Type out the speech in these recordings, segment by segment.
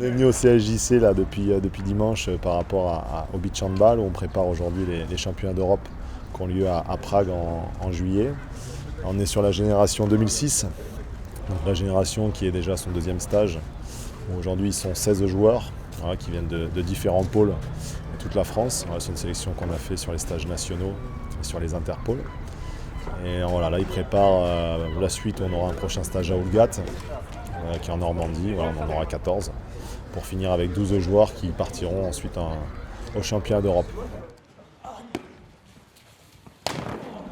On est venu au CSJC là, depuis dimanche par rapport au beach handball où on prépare aujourd'hui les championnats d'Europe qui ont lieu à Prague en juillet. On est sur la génération 2006, donc la génération qui est déjà son deuxième stage. Aujourd'hui ils sont 16 joueurs voilà, qui viennent de différents pôles de toute la France. Voilà, c'est une sélection qu'on a fait sur les stages nationaux et sur les interpôles. Et voilà, là ils préparent la suite, on aura un prochain stage à Oulgat qui est en Normandie, voilà, on en aura 14 pour finir avec 12 joueurs qui partiront ensuite au championnat d'Europe.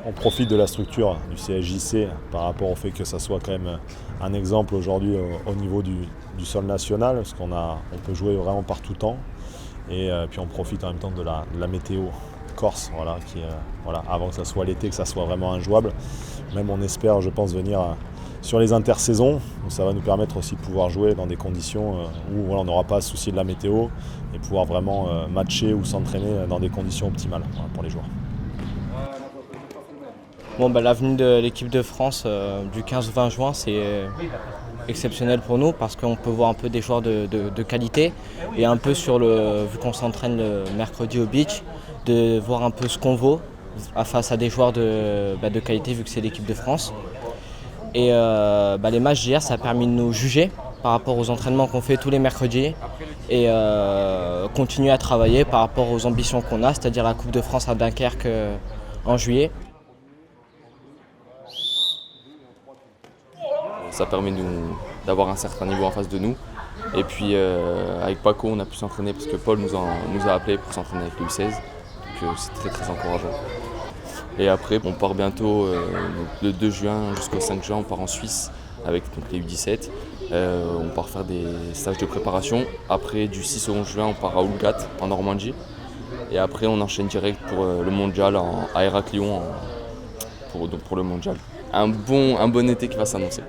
On profite de la structure du CSJC par rapport au fait que ça soit quand même un exemple aujourd'hui au niveau du sol national, parce on peut jouer vraiment par tout temps. Et puis on profite en même temps de la météo corse, voilà, avant que ça soit l'été, que ça soit vraiment injouable. Même on espère, je pense, venir sur les intersaisons, où ça va nous permettre aussi de pouvoir jouer dans des conditions où voilà, on n'aura pas à se soucier de la météo et pouvoir vraiment matcher ou s'entraîner dans des conditions optimales pour les joueurs. La venue de l'équipe de France du 15 au 20 juin, c'est exceptionnel pour nous parce qu'on peut voir un peu des joueurs de qualité et un peu vu qu'on s'entraîne le mercredi au beach, de voir un peu ce qu'on vaut face à des joueurs de qualité vu que c'est l'équipe de France. Et les matchs d'hier, ça a permis de nous juger par rapport aux entraînements qu'on fait tous les mercredis et continuer à travailler par rapport aux ambitions qu'on a, c'est-à-dire la Coupe de France à Dunkerque en juillet. Ça permet d'avoir un certain niveau en face de nous. Et puis avec Paco, on a pu s'entraîner parce que Paul nous a appelés pour s'entraîner avec le U16. Donc c'est très très encourageant. Et après, on part bientôt le 2 juin jusqu'au 5 juin, on part en Suisse avec les U17. On part faire des stages de préparation. Après, du 6 au 11 juin, on part à Oulgat, en Normandie. Et après, on enchaîne direct pour le mondial à Héraclion pour le mondial. Un bon été qui va s'annoncer.